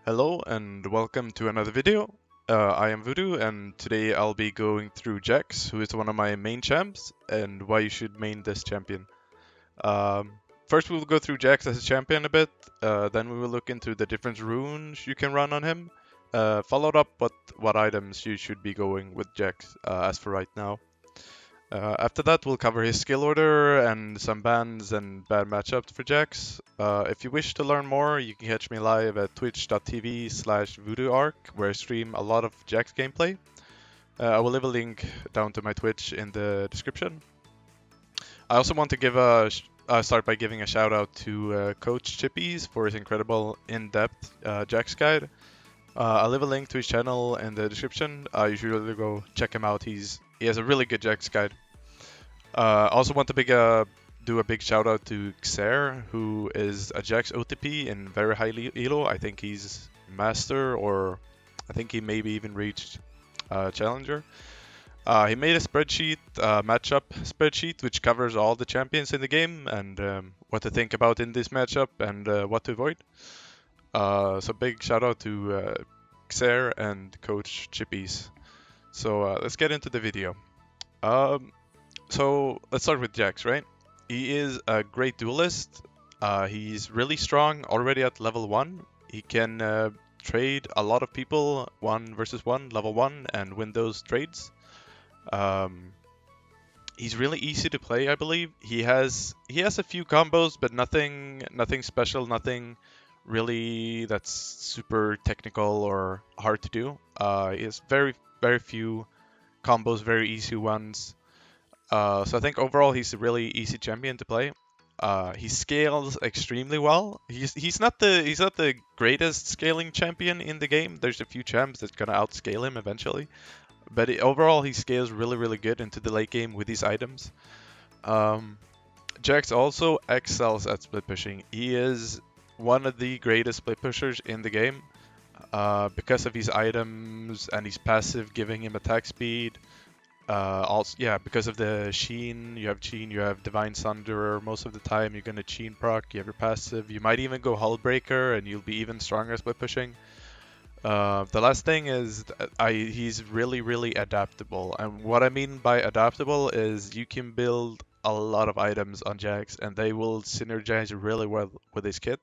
Hello and welcome to another video. I am Voodoo and today I'll be going through JAX, who is one of my main champs, and why you should main this champion. First we will go through JAX as a champion a bit, then we will look into the different runes you can run on him, followed up what items you should be going with JAX as for right now. After that, we'll cover his skill order and some bans and bad matchups for JAX. If you wish to learn more, you can catch me live at twitch.tv/voodooarc, where I stream a lot of JAX gameplay. I will leave a link down to my Twitch in the description. I also want to start by giving a shout out to Coach Chippies for his incredible in-depth JAX guide. I'll leave a link to his channel in the description. You should really go check him out. He has a really good JAX guide. Also want to do a big shout out to Xer, who is a JAX OTP in very high elo. I think he's master, or I think he maybe even reached challenger. He made a spreadsheet, matchup spreadsheet, which covers all the champions in the game and what to think about in this matchup and what to avoid. So big shout out to Xer and Coach Chippies. So let's get into the video. So let's start with JAX, right? He is a great duelist. He's really strong already at level 1. He can trade a lot of people 1 versus 1, level 1, and win those trades. He's really easy to play, I believe. He has a few combos, but nothing special, nothing really that's super technical or hard to do. He has very few combos, very easy ones. So I think overall he's a really easy champion to play. He scales extremely well. He's not the greatest scaling champion in the game. There's a few champs that's gonna outscale him eventually, but overall he scales really good into the late game with these items. JAX also excels at split pushing. He is one of the greatest split pushers in the game because of his items and his passive giving him attack speed. Also, yeah, because of the Sheen, you have Divine Sunderer. Most of the time, you're gonna Sheen proc. You have your passive. You might even go Hullbreaker, and you'll be even stronger split pushing. The last thing is he's really adaptable, and what I mean by adaptable is you can build a lot of items on JAX, and they will synergize really well with his kit.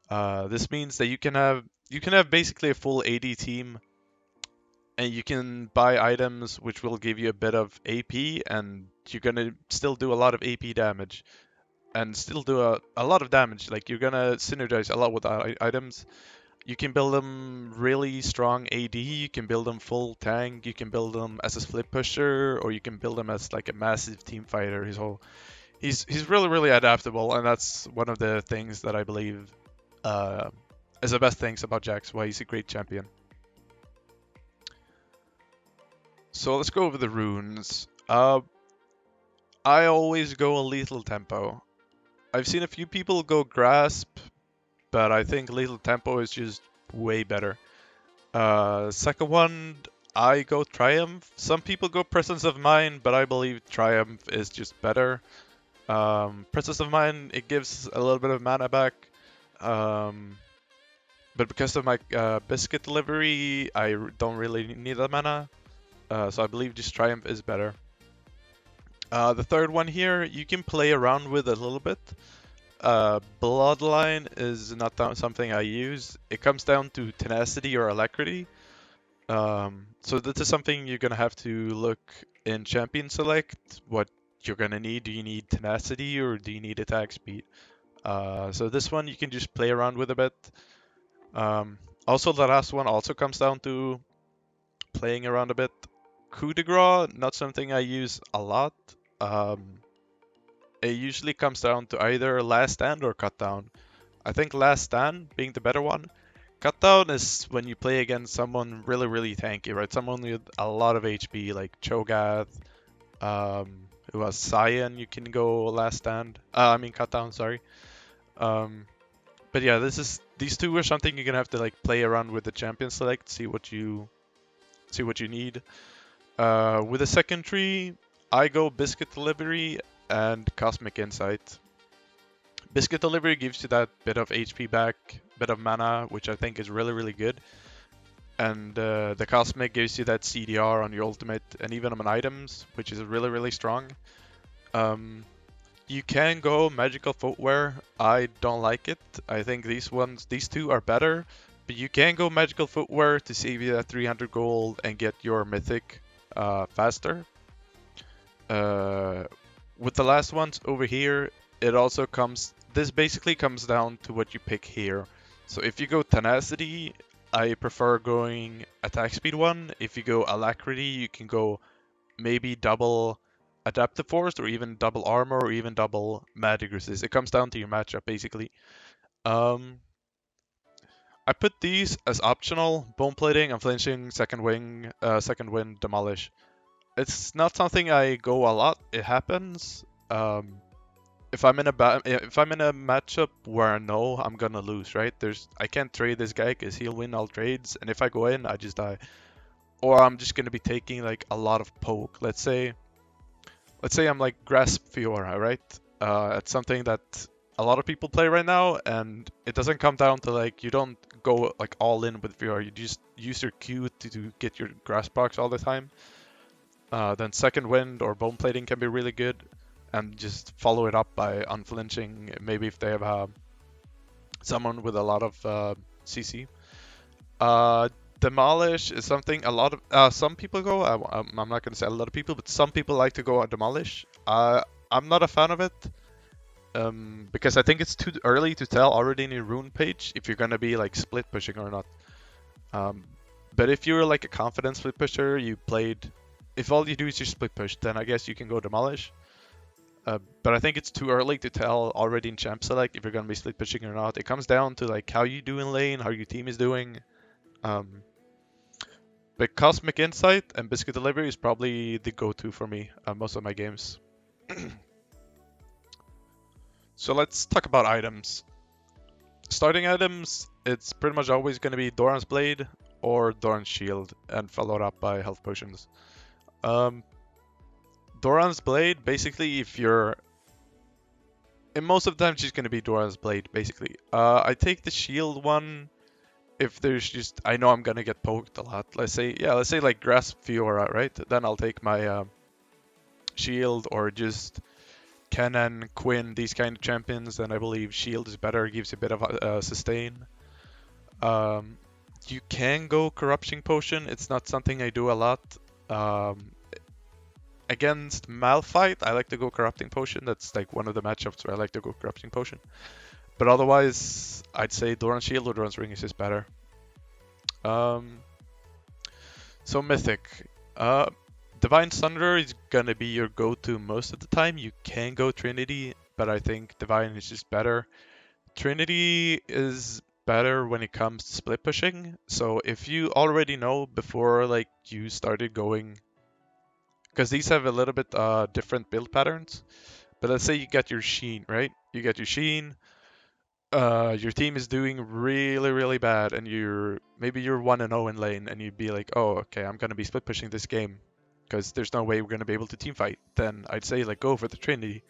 This means that you can have basically a full AD team. And you can buy items which will give you a bit of AP, and you're gonna still do a lot of AP damage, and still do a lot of damage. Like, you're gonna synergize a lot with items. You can build them really strong AD, you can build them full tank, you can build them as a split pusher, or you can build them as like a massive team fighter. He's really adaptable, and that's one of the things that I believe is the best things about JAX, why he's a great champion. So let's go over the runes. I always go a lethal tempo. I've seen a few people go grasp, but I think lethal tempo is just way better. Second one, I go triumph. Some people go presence of mind, but I believe triumph is just better. Presence of mind, it gives a little bit of mana back. But because of my biscuit delivery, I don't really need that mana. So I believe just Triumph is better. The third one here, you can play around with a little bit. Bloodline is not something I use. It comes down to tenacity or alacrity. So this is something you're gonna have to look in champion select what you're gonna need. Do you need tenacity or do you need attack speed? So this one you can just play around with a bit. Also the last one also comes down to playing around a bit. Coup de grace, not something I use a lot. It usually comes down to either last stand or cut down. I think last stand being the better one. Cut down is when you play against someone really tanky, right? Someone with a lot of HP, like Cho'Gath, who has Cyan, you can go last stand. Cut down, sorry. But yeah, these two are something you're gonna have to like play around with the champion select, see what you need. With the second tree, I go Biscuit Delivery and Cosmic Insight. Biscuit Delivery gives you that bit of HP back, bit of mana, which I think is really, really good. And the Cosmic gives you that CDR on your ultimate and even on items, which is really, really strong. You can go Magical Footwear. I don't like it. I think these two are better. But you can go Magical Footwear to save you that 300 gold and get your Mythic faster. With the last ones over here, this basically comes down to what you pick here. So if you go Tenacity, I prefer going Attack Speed 1. If you go Alacrity, you can go maybe double Adaptive Force or even double Armor or even double Magic Resist. It comes down to your matchup basically. I put these as optional: Bone Plating, Unflinching, Second Wind, Demolish. It's not something I go a lot. It happens. If I'm in a matchup where I know I'm gonna lose, right? I can't trade this guy because he'll win all trades, and if I go in, I just die. Or I'm just gonna be taking like a lot of poke. Let's say I'm like Grasp Fiora, right? It's something that a lot of people play right now, and it doesn't come down to like you don't go like all in with Fiora. You just use your Q to get your Grasp box all the time. Then Second Wind or Bone Plating can be really good, and just follow it up by Unflinching. Maybe if they have someone with a lot of CC. Demolish is something a lot of some people go. I'm not going to say a lot of people, but some people like to go on Demolish. I'm not a fan of it because I think it's too early to tell already in your rune page if you're going to be like split pushing or not. But if you're like a confident split pusher, if all you do is just split push, then I guess you can go Demolish. But I think it's too early to tell already in Champ Select if you're going to be split pushing or not. It comes down to like how you do in lane, how your team is doing. But Cosmic Insight and Biscuit Delivery is probably the go-to for me most of my games. So let's talk about items. Starting items, it's pretty much always going to be Doran's Blade or Doran's Shield, and followed up by health potions. Doran's Blade, basically, in most of the time, she's going to be Doran's Blade, basically. I take the shield one if I know I'm going to get poked a lot. Let's say like Grasp Fiora, right? Then I'll take my shield, or just Kennen, Quinn, these kind of champions. Then I believe shield is better, gives you a bit of sustain. You can go Corruption Potion. It's not something I do a lot. Against Malphite, I like to go Corrupting Potion. That's like one of the matchups where I like to go Corrupting Potion. But otherwise, I'd say Doran's Shield or Doran's Ring is just better. So Mythic. Divine Thunder is gonna be your go-to most of the time. You can go Trinity, but I think Divine is just better. Trinity is better when it comes to split pushing. So if you already know before like you started going, because these have a little bit different build patterns. But let's say you get your Sheen, right? You get your Sheen. Your team is doing really, really bad, and maybe you're 1-0 in lane, and you'd be like, oh, okay, I'm gonna be split pushing this game, because there's no way we're gonna be able to team fight. Then I'd say like go for the Trinity.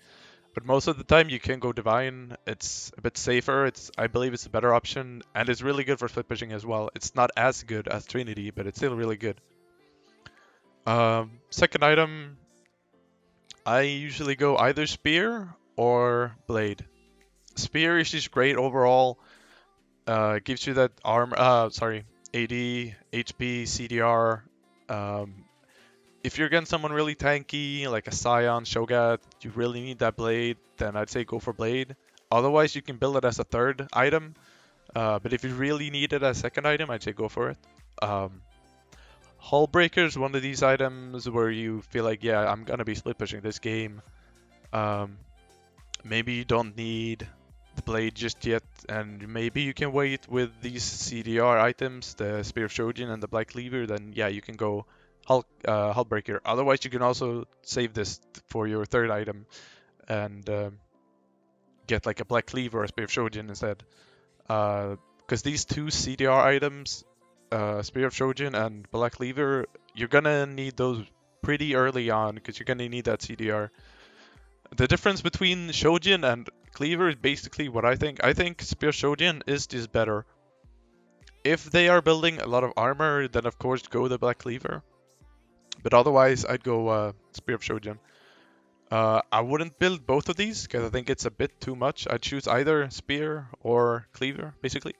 But most of the time you can go Divine. It's a bit safer. I believe it's a better option, and it's really good for split pushing as well. It's not as good as Trinity, but it's still really good. Second item, I usually go either Spear or Blade. Spear is just great overall. Gives you that AD, HP, CDR. If you're against someone really tanky, like a Scion, Shogat, you really need that Blade, then I'd say go for Blade. Otherwise, you can build it as a third item. But if you really need it as a second item, I'd say go for it. Hull Breaker is one of these items where you feel like, yeah, I'm gonna be split pushing this game. Maybe you don't need the Blade just yet, and maybe you can wait with these CDR items, the Spear of Shojin and the Black Cleaver. Then yeah, you can go Hull Breaker. Otherwise, you can also save this for your third item and get like a Black Cleaver or a Spear of Shojin instead. Because these two CDR items, Spear of Shojin and Black Cleaver, you're gonna need those pretty early on because you're gonna need that CDR. The difference between Shojin and Cleaver is basically what I think. I think Spear Shogun is just better. If they are building a lot of armor, then of course go the Black Cleaver. But otherwise, I'd go Spear of Shogun. I wouldn't build both of these because I think it's a bit too much. I'd choose either Spear or Cleaver, basically.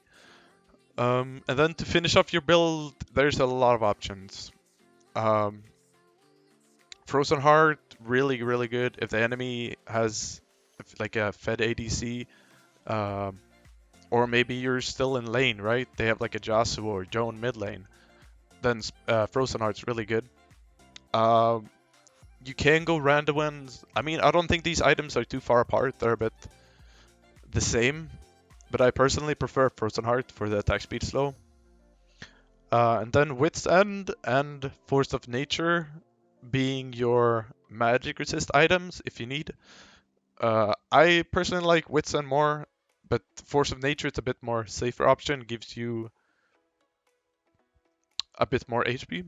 And then to finish off your build, there's a lot of options. Frozen Heart, really, really good. If the enemy has like a fed ADC, or maybe you're still in lane, right? They have like a Yasuo or Joan mid lane. Then Frozen Heart's really good. You can go random ones. I mean, I don't think these items are too far apart. They're a bit the same. But I personally prefer Frozen Heart for the attack speed slow. And then Wit's End and Force of Nature being your magic resist items if you need. I personally like Wit's End more, but Force of Nature is a bit more safer option, gives you a bit more HP.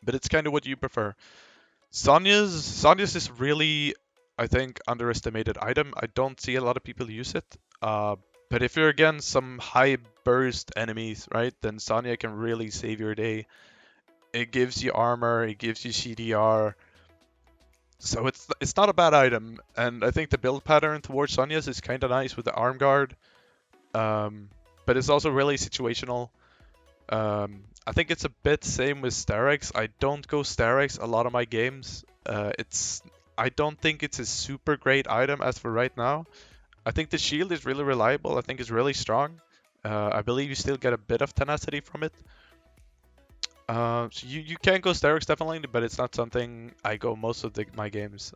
But it's kind of what you prefer. Sonya's is really, I think, underestimated item. I don't see a lot of people use it. But if you're against some high burst enemies, right, then Sonya can really save your day. It gives you armor, it gives you CDR. So it's not a bad item, and I think the build pattern towards Sonya's is kind of nice with the arm guard. But it's also really situational. I think it's a bit same with Starex. I don't go Starex a lot of my games. I don't think it's a super great item as for right now. I think the shield is really reliable. I think it's really strong. I believe you still get a bit of tenacity from it. So you can go Starex definitely, but it's not something I go most of my games.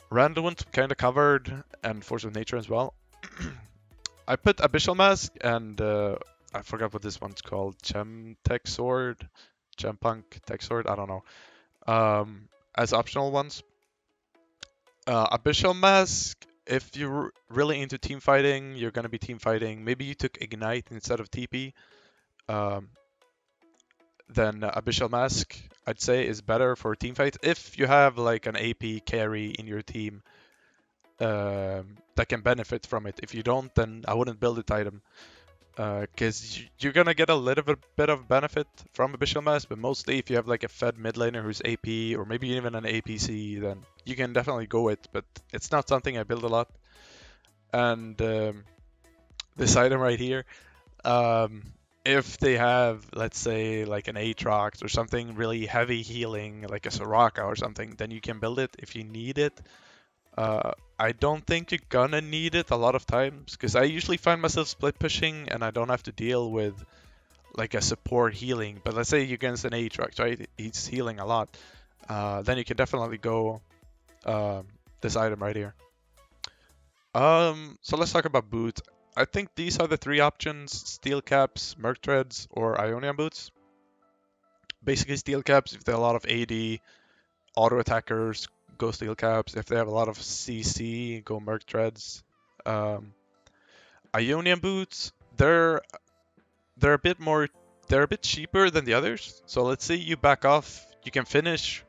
Random ones kind of covered, and Force of Nature as well. I put Abyssal Mask and I forgot what this one's called. Tech Sword, Punk Tech Sword. I don't know. As optional ones. Abyssal Mask. If you're really into team fighting, you're gonna be team fighting. Maybe you took Ignite instead of TP. Then Abyssal Mask, I'd say, is better for team fights. If you have like an AP carry in your team that can benefit from it. If you don't, then I wouldn't build it item. Because you're gonna get a little bit of benefit from Abyssal Mask, but mostly if you have like a fed mid laner who's AP, or maybe even an APC, then you can definitely go it, but it's not something I build a lot. And this item right here, if they have, let's say, like an Aatrox or something really heavy healing, like a Soraka or something, then you can build it if you need it. I don't think you're gonna need it a lot of times, because I usually find myself split pushing and I don't have to deal with like a support healing. But let's say you're against an Aatrox, right? He's healing a lot. Then you can definitely go this item right here. So let's talk about boots. I think these are the three options: Steel Caps, Merc Treads, or Ionian Boots. Basically, Steel Caps if they're a lot of AD, auto attackers, go Steel Caps. If they have a lot of CC, go Merc Treads. Ionian Boots, they're a bit more, they're a bit cheaper than the others. So let's say you back off, you can finish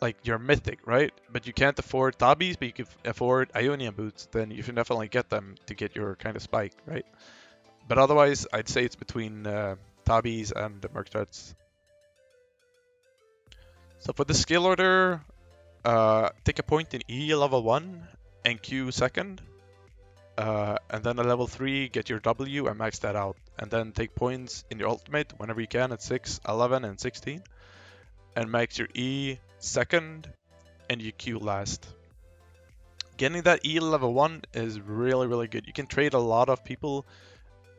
like your mythic, right? But you can't afford Tabis, but you can afford Ionian Boots. Then you should definitely get them to get your kind of spike, right? But otherwise, I'd say it's between Tabis and the Merc Treads. So for the skill order, take a point in E level 1 and Q second. And then at level 3, get your W and max that out. And then take points in your ultimate whenever you can at 6, 11, and 16. And max your E second and your Q last. Getting that E level 1 is really, really good. You can trade a lot of people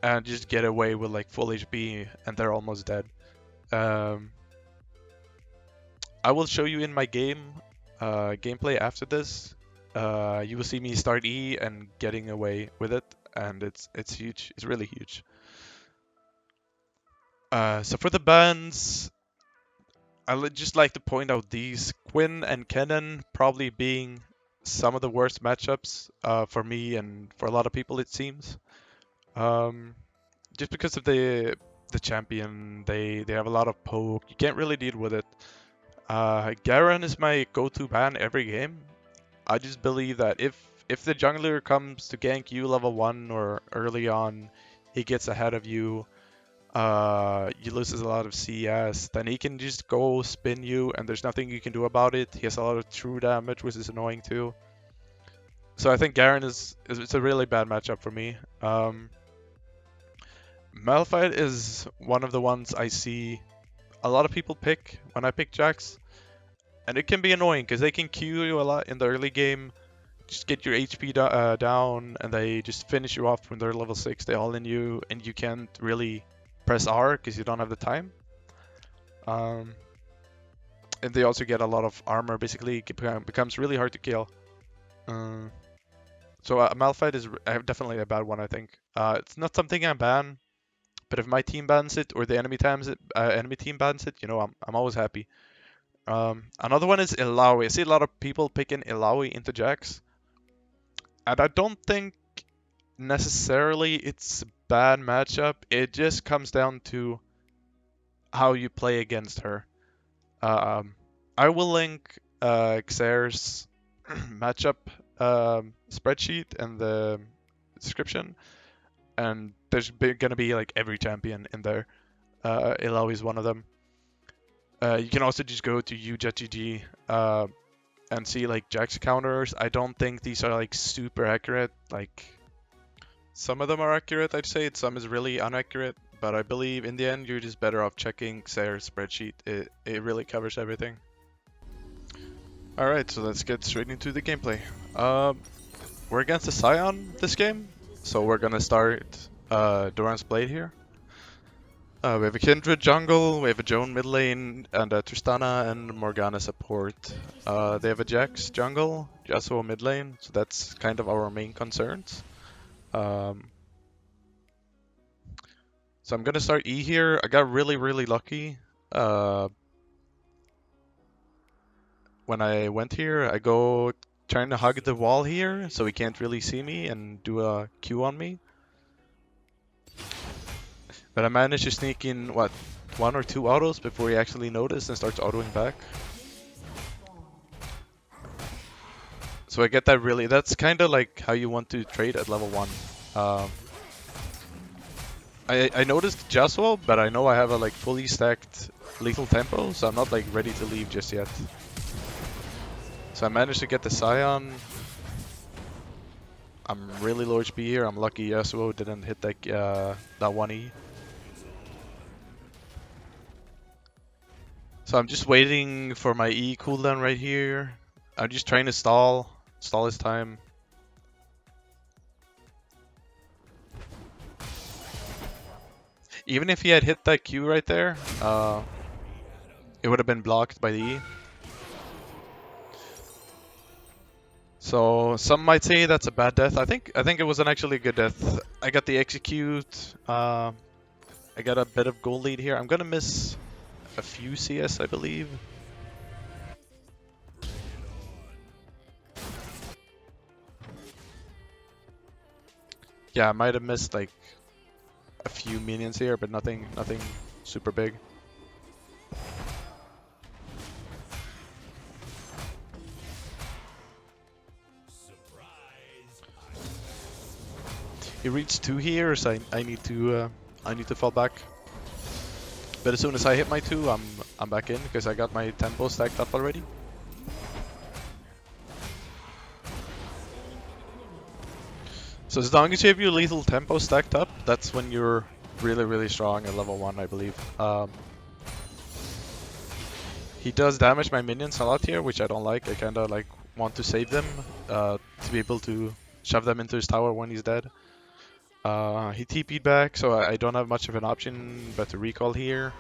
and just get away with like full HP and they're almost dead. I will show you in my gameplay after this. You will see me start E and getting away with it, and it's huge. It's really huge. So for the bans, I would just like to point out these Quinn and Kennen probably being some of the worst matchups for me and for a lot of people, it seems. Just because of the champion, they have a lot of poke. You can't really deal with it. Garen is my go-to ban every game. I just believe that if the jungler comes to gank you level 1 or early on, he gets ahead of you, you loses a lot of CS, then he can just go spin you and there's nothing you can do about it. He has a lot of true damage, which is annoying too. So I think Garen is it's a really bad matchup for me. Malphite is one of the ones I see a lot of people pick when I pick JAX. And it can be annoying because they can Q you a lot in the early game, just get your HP down, and they just finish you off when they're level 6. They all in you, and you can't really press R because you don't have the time. And they also get a lot of armor, basically. It becomes really hard to kill. So Malphite is definitely a bad one, I think. It's not something I ban, but if my team bans it or the enemy team bans it, you know, I'm always happy. Another one is Illaoi. I see a lot of people picking Illaoi into JAX. And I don't think necessarily it's a bad matchup. It just comes down to how you play against her. I will link Xair's matchup spreadsheet in the description. And there's gonna be like every champion in there. Illaoi is one of them. You can also just go to ujet.gg and see like JAX counters. I don't think these are like super accurate. Like some of them are accurate, I'd say. Some is really inaccurate. But I believe in the end you're just better off checking Xair's spreadsheet. It really covers everything. Alright, so let's get straight into the gameplay. We're against a Scion this game, so we're gonna start Doran's Blade here. We have a Kindred jungle, we have a Joan mid lane, and a Tristana and Morgana support. They have a JAX jungle, Yasuo mid lane, so that's kind of our main concerns. So I'm gonna start E here. I got really lucky. When I went here, I go trying to hug the wall here, so he can't really see me and do a Q on me. But I managed to sneak in, what, 1 or 2 autos before he actually noticed and starts autoing back. So I get that really, that's kind of like how you want to trade at level 1. I noticed Yasuo, but I know I have a like fully stacked lethal tempo, so I'm not like ready to leave just yet. So I managed to get the Scion. I'm really low HP here, I'm lucky Yasuo didn't hit that 1E. So I'm just waiting for my E cooldown right here. I'm just trying to stall his time. Even if he had hit that Q right there, it would have been blocked by the E. So some might say that's a bad death. I think it was actually a good death. I got the execute. I got a bit of gold lead here. I'm gonna miss a few CS, I believe. Yeah, I might have missed like a few minions here, but nothing super big. He reached 2 here, so I need to fall back. But as soon as I hit my 2, I'm back in because I got my tempo stacked up already. So as long as you have your lethal tempo stacked up, that's when you're really strong at level 1, I believe. He does damage my minions a lot here, which I don't like. I kinda like want to save them to be able to shove them into his tower when he's dead. He TP'd back, so I don't have much of an option but to recall here.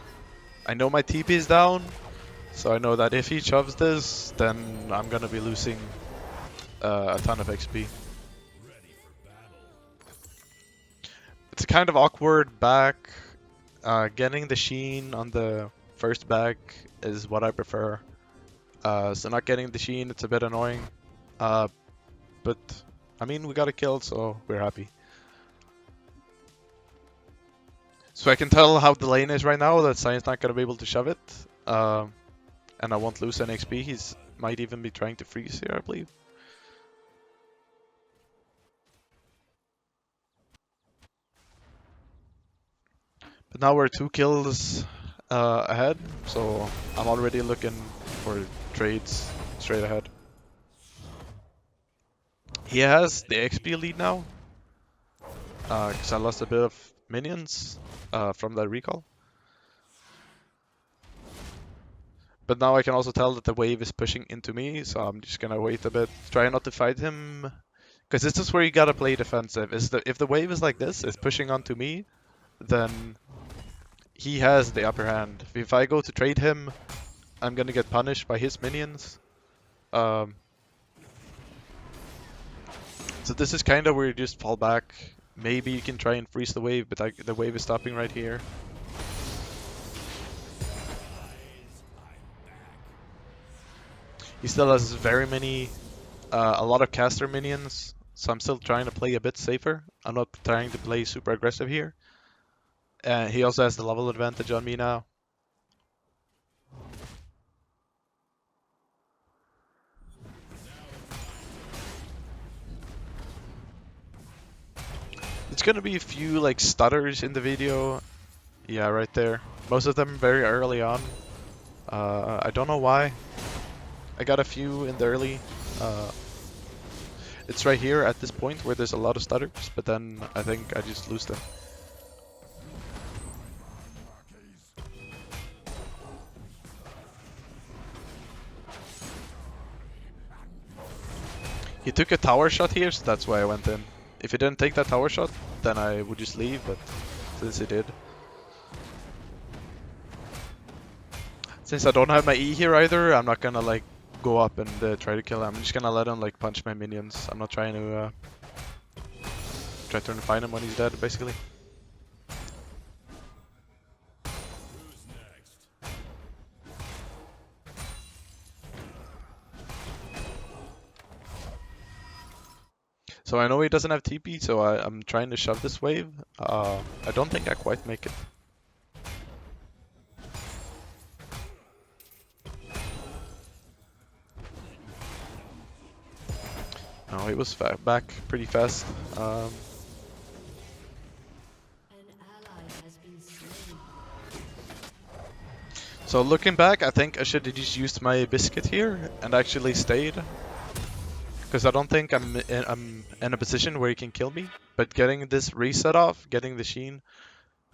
I know my TP is down, so I know that if he shoves this, then I'm gonna be losing a ton of XP. It's kind of awkward back. Getting the sheen on the first back is what I prefer. So not getting the sheen, it's a bit annoying. But I mean, we got a kill, so we're happy. So I can tell how the lane is right now, that Scien's not going to be able to shove it. And I won't lose any XP. He's might even be trying to freeze here, I believe. But now we're 2 kills ahead, so I'm already looking for trades straight ahead. He has the XP lead now, because I lost a bit of minions from that recall. But now I can also tell that the wave is pushing into me, so I'm just gonna wait a bit, try not to fight him. Because this is where you gotta play defensive. If the wave is like this, it's pushing onto me, then he has the upper hand. If I go to trade him, I'm gonna get punished by his minions. So this is kind of where you just fall back. Maybe you can try and freeze the wave, but the wave is stopping right here. He still has very many, a lot of caster minions, so I'm still trying to play a bit safer. I'm not trying to play super aggressive here. And he also has the level advantage on me now. It's gonna be a few like stutters in the video. Yeah, right there. Most of them very early on. I don't know why. I got a few in the early. It's right here at this point where there's a lot of stutters, but then I think I just lose them. He took a tower shot here, so that's why I went in. If he didn't take that tower shot, then I would just leave, but since he did. Since I don't have my E here either, I'm not gonna like go up and try to kill him. I'm just gonna let him like punch my minions. I'm not trying to try to find him when he's dead, basically. So I know he doesn't have TP, so I'm trying to shove this wave. I don't think I quite make it. No, he was back pretty fast. So looking back, I think I should have just used my biscuit here and actually stayed. Because I don't think I'm in a position where he can kill me. But getting this reset off, getting the Sheen,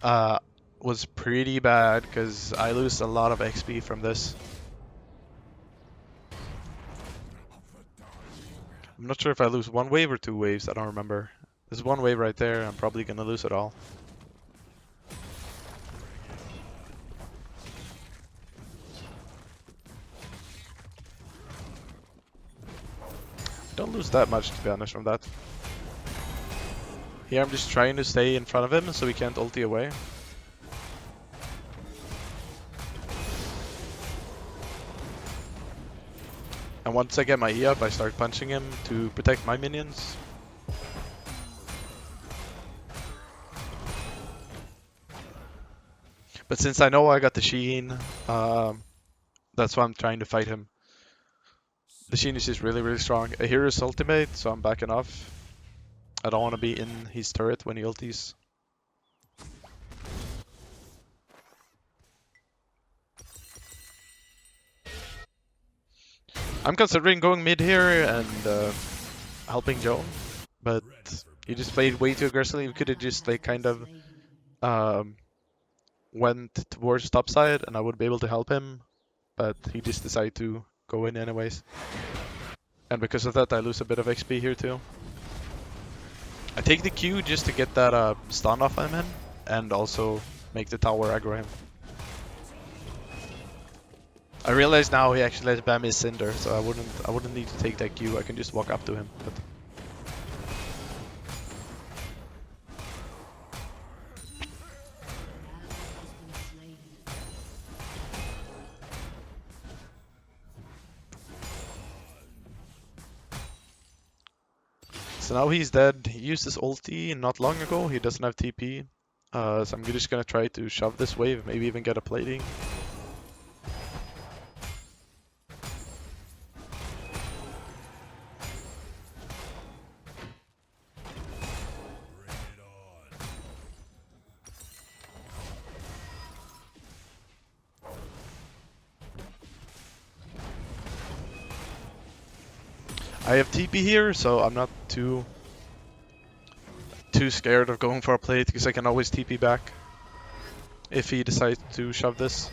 was pretty bad because I lose a lot of XP from this. I'm not sure if I lose 1 wave or 2 waves, I don't remember. There's 1 wave right there, I'm probably gonna lose it all. Don't lose that much, to be honest, from that. Here I'm just trying to stay in front of him so he can't ulti away. And once I get my E up, I start punching him to protect my minions. But since I know I got the Sheen, that's why I'm trying to fight him. The Sheen is just really, really strong. I hear his ultimate, so I'm backing off. I don't want to be in his turret when he ultis. I'm considering going mid here and helping Joan, but he just played way too aggressively. We could have just like kind of went towards top side and I would be able to help him, but he just decided to go in anyways. And because of that, I lose a bit of XP here too. I take the Q just to get that stun off on him and also make the tower aggro him. I realize now he actually has spam his Cinder, so I wouldn't need to take that Q. I can just walk up to him. But so now he's dead. He used his ulti not long ago. He doesn't have TP. So I'm just gonna try to shove this wave, maybe even get a plating. I have TP here, so I'm not too scared of going for a plate because I can always TP back if he decides to shove this.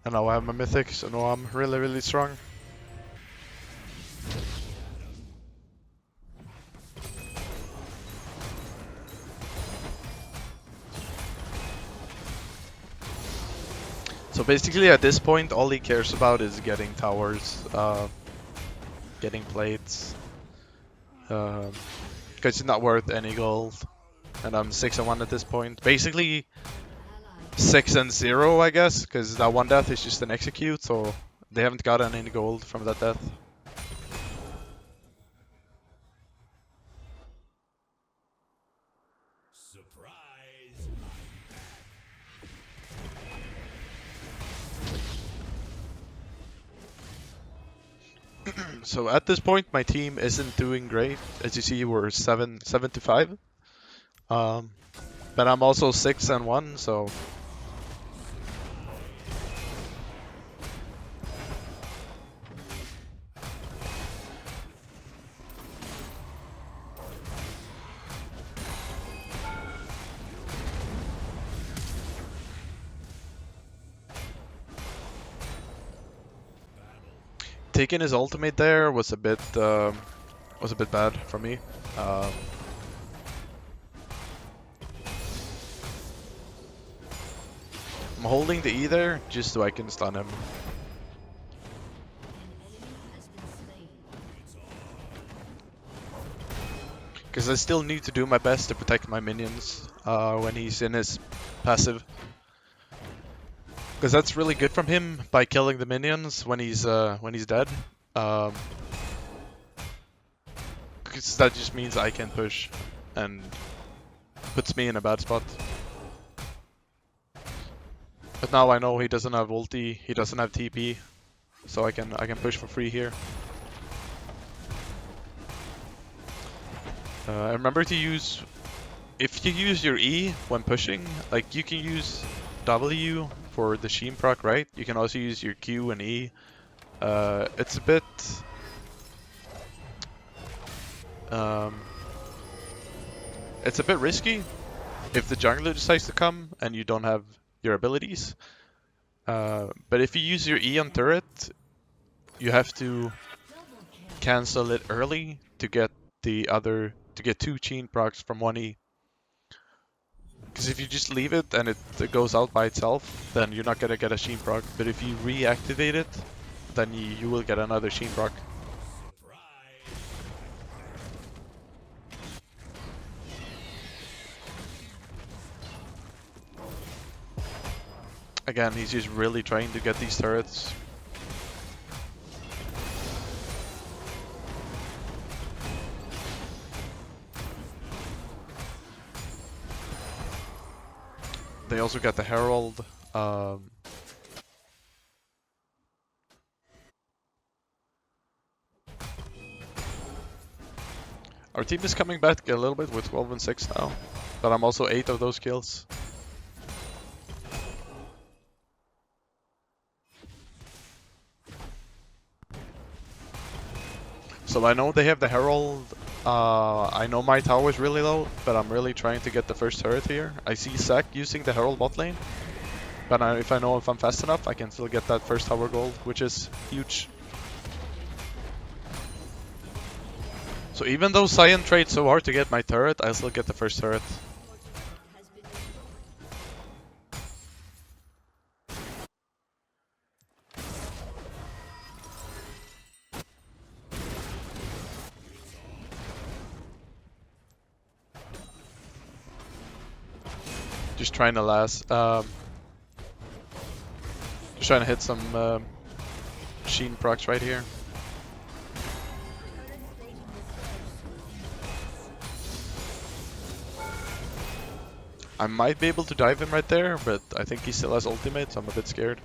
And now I have my mythic, so now I'm really strong. So basically at this point all he cares about is getting towers, getting plates, because it's not worth any gold. And I'm 6-1 at this point. Basically 6-0 I guess, because that one death is just an execute, so they haven't gotten any gold from that death. So at this point, my team isn't doing great. As you see, we're 7-5. But I'm also 6-1, so taking his ultimate there was a bit bad for me. I'm holding the E there just so I can stun him. Because I still need to do my best to protect my minions when he's in his passive. Because that's really good from him by killing the minions when he's dead. Because that just means I can push and puts me in a bad spot. But now I know he doesn't have ulti, he doesn't have TP, so I can push for free here. Remember to use, if you use your E when pushing, like you can use W for the Sheen proc, right? You can also use your Q and E. It's a bit risky if the jungler decides to come and you don't have your abilities. But if you use your E on turret, you have to cancel it early to get two Sheen procs from one E. Because if you just leave it and it goes out by itself, then you're not gonna get a Sheen proc. But if you reactivate it, then you will get another Sheen proc. Again, he's just really trying to get these turrets. They also got the Herald. Our team is coming back a little bit with 12-6 now, but I'm also 8 of those kills. So I know they have the Herald. I know my tower is really low, but I'm really trying to get the first turret here. I see Zac using the Herald bot lane, but if I'm fast enough, I can still get that first tower gold, which is huge. So even though Cyan trades so hard to get my turret, I still get the first turret. Just trying to last. Just trying to hit some Sheen procs right here. I might be able to dive him right there, but I think he still has ultimate, so I'm a bit scared.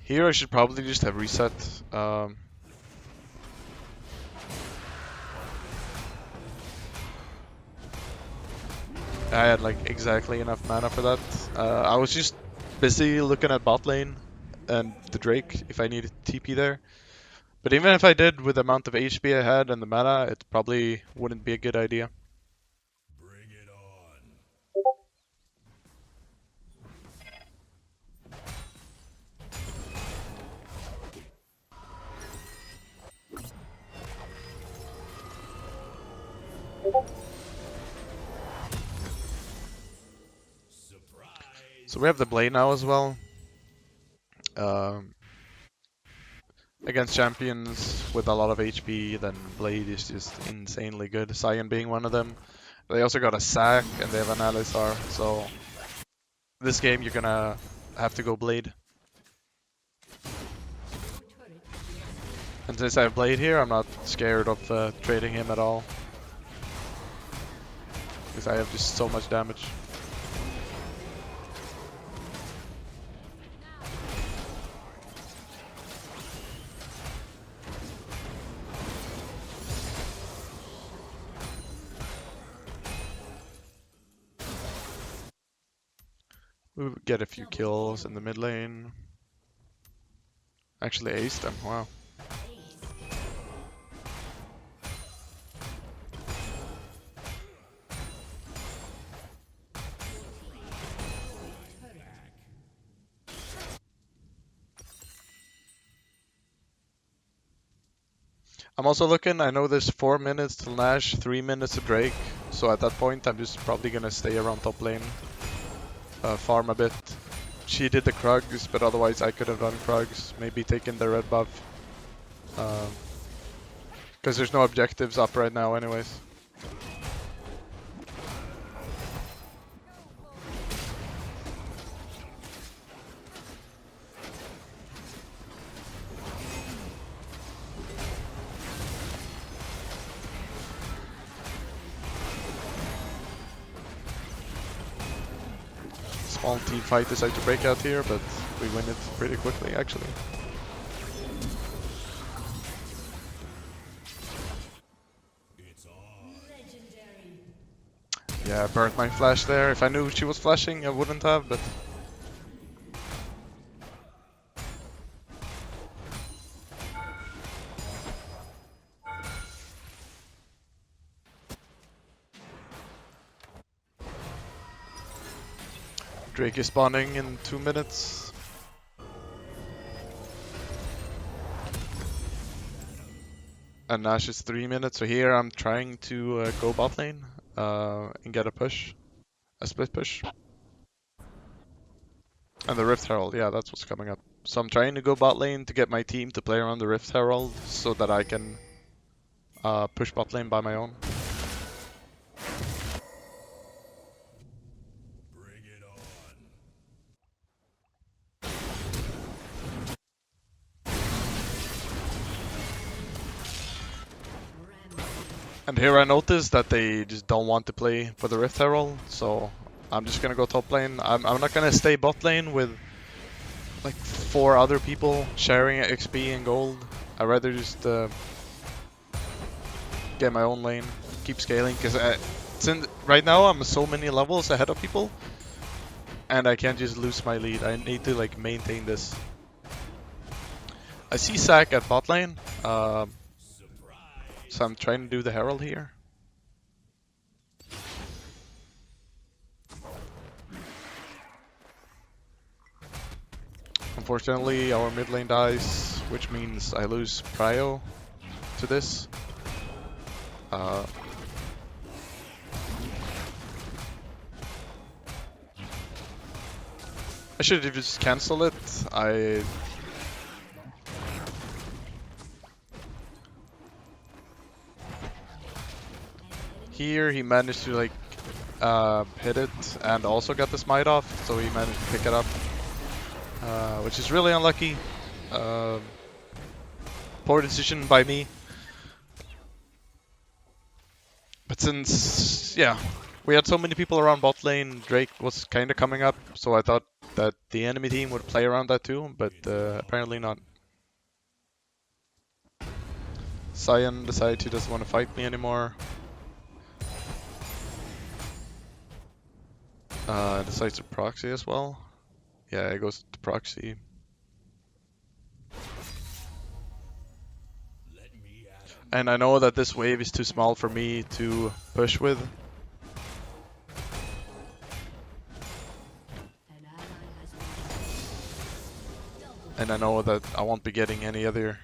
Here I should probably just have reset. I had like exactly enough mana for that. I was just busy looking at bot lane and the Drake if I needed TP there. But even if I did with the amount of HP I had and the mana, it probably wouldn't be a good idea. Bring it on. So we have the Blade now as well. Against champions with a lot of HP, then Blade is just insanely good. Sion being one of them. They also got a sack and they have an Alistar, so this game you're gonna have to go Blade. And since I have Blade here, I'm not scared of trading him at all. Because I have just so much damage. We get a few kills in the mid lane. Actually aced them, wow. I'm also looking, I know there's 4 minutes till Nash, 3 minutes to Drake. So at that point I'm just probably gonna stay around top lane. Farm a bit. She did the Krugs, but otherwise I could have done Krugs. Maybe taken the red buff. Because there's no objectives up right now anyways. Small team fight decided to break out here, but we win it pretty quickly actually. Yeah, I burnt my flash there. If I knew she was flashing, I wouldn't have, but... Drake is spawning in 2 minutes. And Nash is 3 minutes, so here I'm trying to go bot lane and get a push. A split push. And the Rift Herald, yeah, that's what's coming up. So I'm trying to go bot lane to get my team to play around the Rift Herald so that I can push bot lane by my own. Bring it on. And here I noticed that they just don't want to play for the Rift Herald, so I'm just gonna go top lane. I'm not gonna stay bot lane with like 4 other people sharing XP and gold. I'd rather just get my own lane, keep scaling, because right now I'm so many levels ahead of people, and I can't just lose my lead. I need to like maintain this. I see Sack at bot lane. So I'm trying to do the Herald here. Unfortunately, our mid lane dies, which means I lose prio to this. I should have just cancelled it. Here he managed to like hit it and also got the smite off, so he managed to pick it up, which is really unlucky. Poor decision by me. But since, yeah, we had so many people around bot lane, Drake was kind of coming up, so I thought that the enemy team would play around that too, but apparently not. Cyan decides he doesn't want to fight me anymore. Decides to proxy as well. Yeah, it goes to proxy. Let me at 'em. And I know that this wave is too small for me to push with. An ally has been double. And I know that I won't be getting any other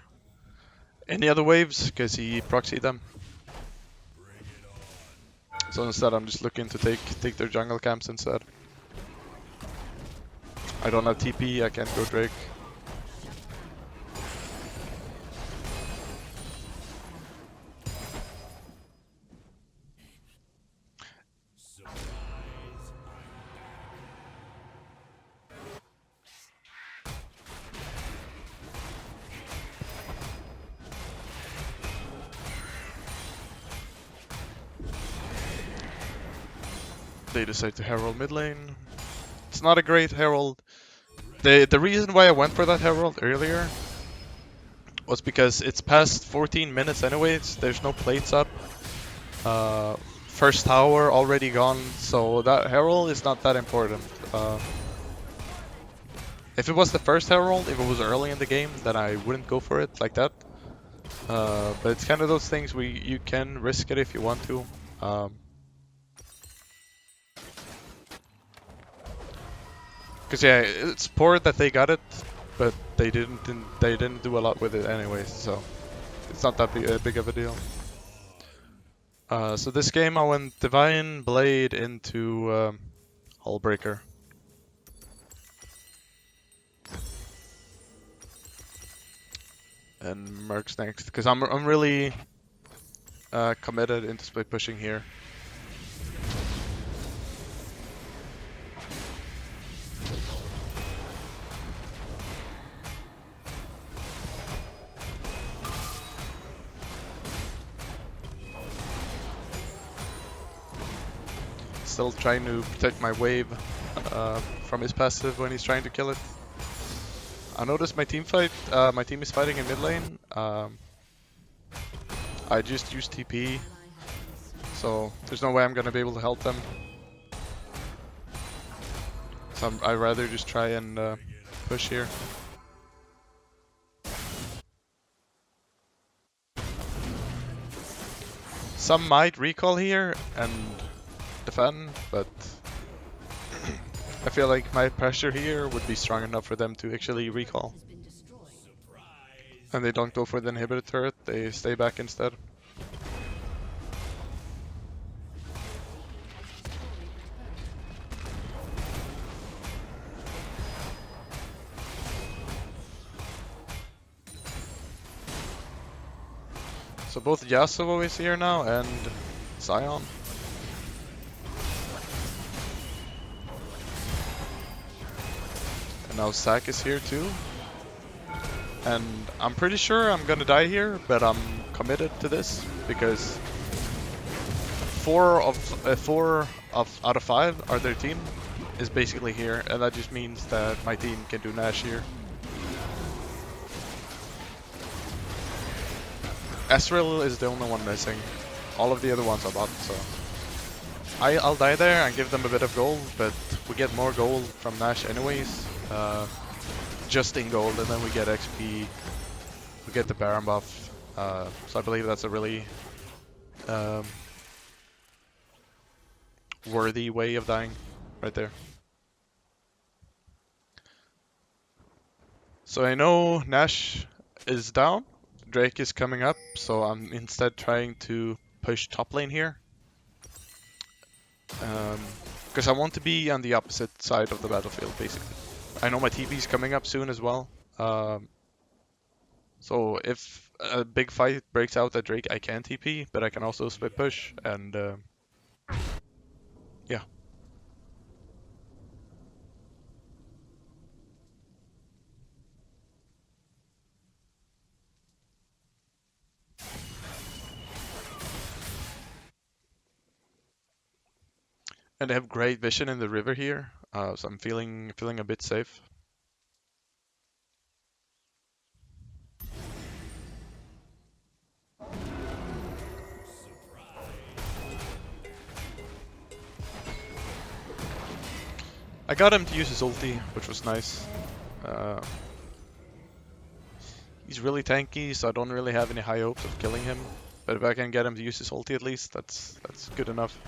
waves because he proxied them. Bring it on. So instead I'm just looking to take their jungle camps instead. I don't have TP, I can't go Drake. Surprise. They decide to herald mid lane. It's not a great herald. The reason why I went for that herald earlier was because it's past 14 minutes anyways. There's no plates up. First tower already gone, so that herald is not that important. If it was the first herald, if it was early in the game, then I wouldn't go for it like that. But it's kind of those things where you can risk it if you want to. Cause yeah, it's poor that they got it, but they didn't do a lot with it anyways, so it's not that big of a deal. So this game I went Divine Blade into Hullbreaker. And Mercs next, because I'm really committed into split pushing here. Still trying to protect my wave from his passive when he's trying to kill it. I noticed my team is fighting in mid lane. I just used TP, so there's no way I'm gonna be able to help them. So I'd rather just try and push here. Some might recall here and defend, but I feel like my pressure here would be strong enough for them to actually recall. Has been destroyed. And they don't go for the inhibitor turret, they stay back instead. So both Yasuo is here now and Sion. And now Zac is here too. And I'm pretty sure I'm gonna die here, but I'm committed to this because four out of 5 are their team is basically here, and that just means that my team can do Nash here. Ezreal is the only one missing. All of the other ones are bot, so I'll die there and give them a bit of gold, but we get more gold from Nash anyways. Just in gold, and then we get XP. We get the Baron buff. So I believe that's a really worthy way of dying, right there. So I know Nash is down. Drake is coming up, so I'm instead trying to push top lane here. Because I want to be on the opposite side of the battlefield, basically. I know my TP is coming up soon as well. So if a big fight breaks out at Drake, I can TP, but I can also split push, and yeah. And they have great vision in the river here. So I'm feeling a bit safe. I got him to use his ulti, which was nice. He's really tanky, so I don't really have any high hopes of killing him. But if I can get him to use his ulti at least, that's good enough.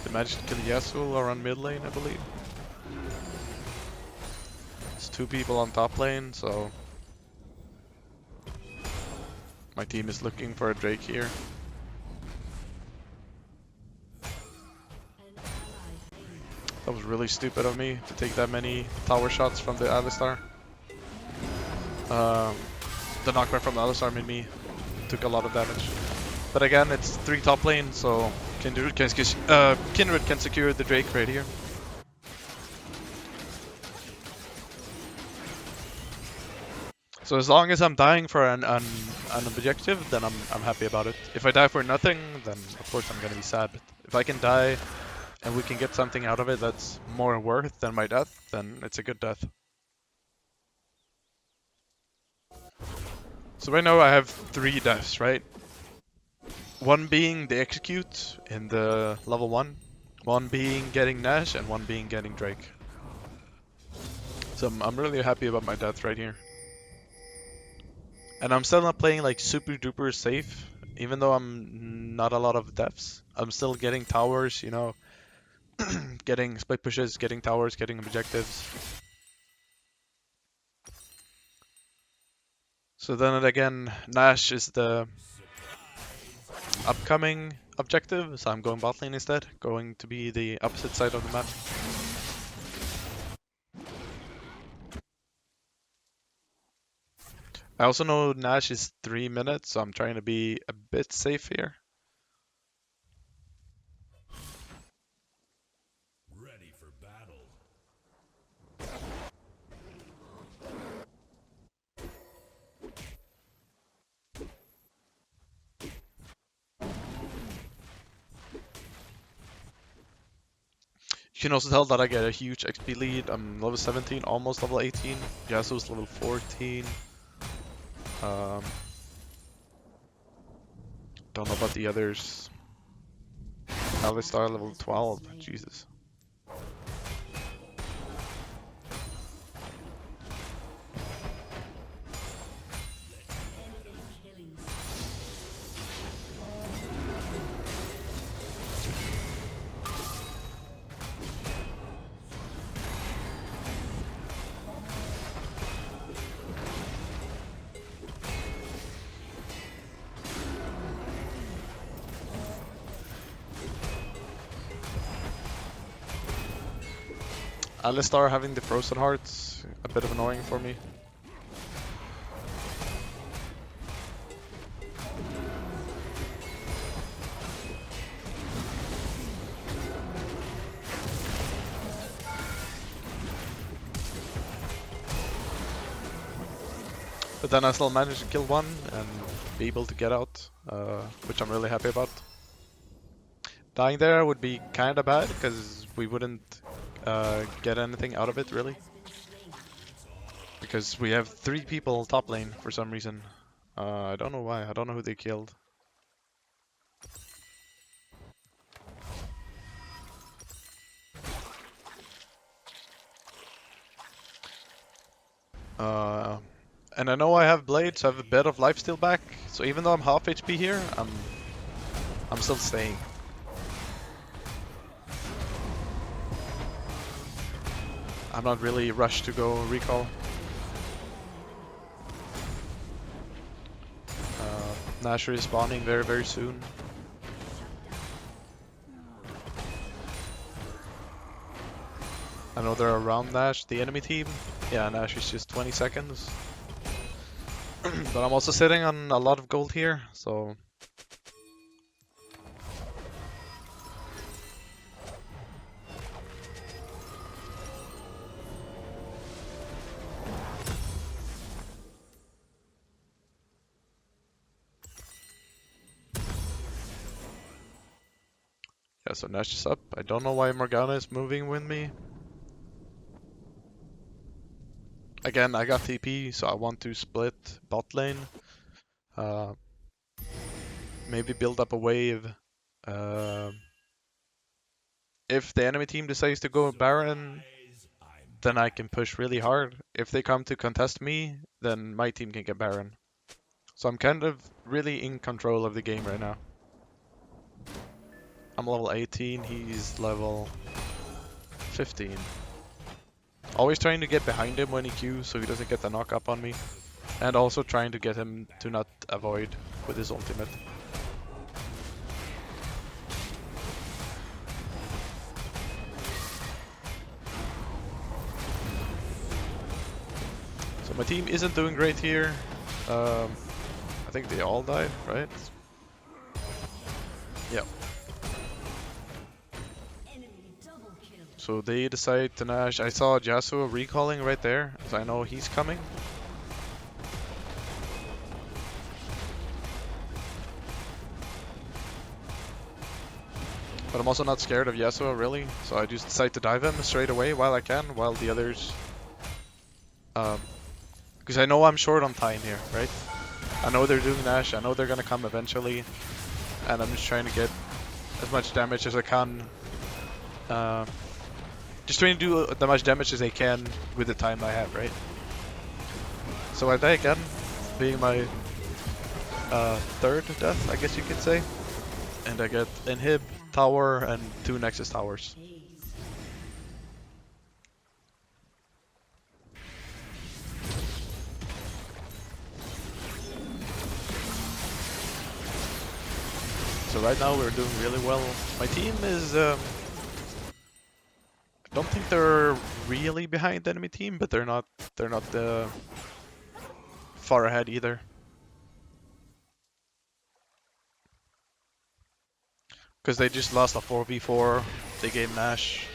They managed to kill Yasuo around mid lane, I believe. It's 2 people on top lane, so my team is looking for a Drake here. That was really stupid of me to take that many tower shots from the Alistar. The knockback from the Alistar made me took a lot of damage. But again, it's 3 top lane, so Kindred can secure the Drake right here. So as long as I'm dying for an objective, then I'm happy about it. If I die for nothing, then of course I'm gonna be sad. But if I can die and we can get something out of it that's more worth than my death, then it's a good death. So right now I have 3 deaths, right? One being the execute in the level 1 being getting Nash, and 1 being getting Drake. So I'm really happy about my death right here. And I'm still not playing like super duper safe, even though I'm not a lot of deaths. I'm still getting towers, you know, getting split pushes, getting towers, getting objectives. So then again, Nash is the upcoming objective, so I'm going bot lane instead, going to be the opposite side of the map. I also know Nash is 3 minutes, so I'm trying to be a bit safe here. Ready for battle. You can also tell that I get a huge XP lead. I'm level 17, almost level 18. Yasuo's level 14. Don't know about the others. Alistar level 12. Jesus. Alistar having the frozen hearts, a bit of annoying for me. But then I still managed to kill 1 and be able to get out, which I'm really happy about. Dying there would be kinda bad, because we wouldn't get anything out of it, really. Because we have 3 people top lane for some reason. I don't know why, I don't know who they killed. And I know I have blades, so I have a bit of life steal back. So even though I'm half HP here, I'm still staying. I'm not really rushed to go recall. Nash is spawning very, very soon. I know they're around Nash, the enemy team. Yeah, Nash is just 20 seconds. But I'm also sitting on a lot of gold here, so... Yeah, so Nash is up. I don't know why Morgana is moving with me. Again, I got TP, so I want to split bot lane. Maybe build up a wave. If the enemy team decides to go Baron, then I can push really hard. If they come to contest me, then my team can get Baron. So I'm kind of really in control of the game right now. I'm level 18, he's level 15. Always trying to get behind him when he Qs so he doesn't get the knock up on me. And also trying to get him to not avoid with his ultimate. So my team isn't doing great here. I think they all died, right? Yeah. So they decide to Nash. I saw Yasuo recalling right there, so I know he's coming. But I'm also not scared of Yasuo, really, so I just decide to dive him straight away while I can, while the others... because I know I'm short on time here, right? I know they're doing Nash, I know they're gonna come eventually, and I'm just trying to get as much damage as I can. Just trying to do as much damage as I can with the time I have, right? So I die again, being my third death, I guess you could say. And I get Inhib, Tower, and 2 Nexus Towers. So right now we're doing really well. My team is... I don't think they're really behind the enemy team, but they're not far ahead either. Because they just lost a 4v4, they gave Nash.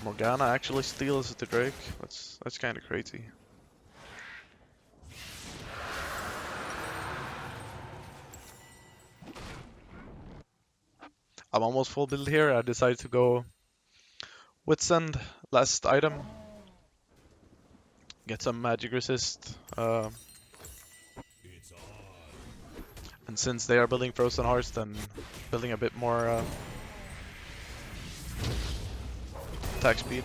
Morgana actually steals the Drake. That's kind of crazy. I'm almost full build here. I decided to go Witsend, last item. Get some magic resist. And since they are building Frozen Hearts, then building a bit more attack speed.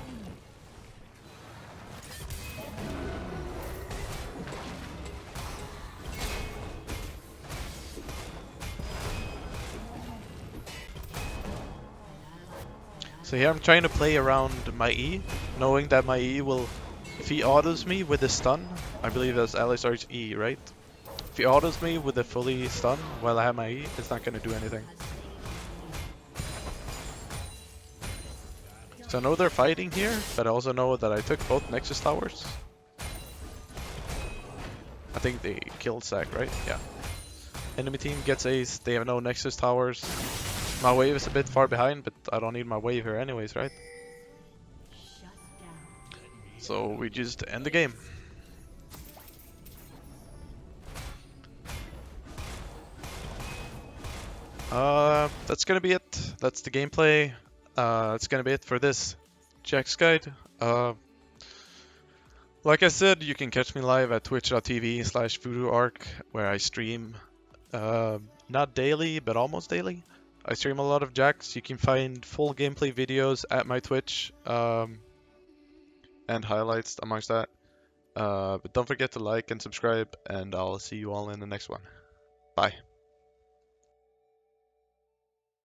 So here I'm trying to play around my E, knowing that my E will, if he autos me with a stun, I believe that's Alistar's E, right? If he autos me with a fully stun while I have my E, it's not going to do anything. So I know they're fighting here, but I also know that I took both Nexus Towers. I think they killed Zac, right? Yeah. Enemy team gets ace, they have no Nexus Towers. My wave is a bit far behind, but I don't need my wave here anyways, right? So we just end the game. That's gonna be it. That's the gameplay. That's gonna be it for this JAX guide. Like I said, you can catch me live at twitch.tv/VoodooArc, where I stream not daily, but almost daily. I stream a lot of JAX. You can find full gameplay videos at my Twitch, and highlights amongst that. But don't forget to like and subscribe, and I'll see you all in the next one. Bye.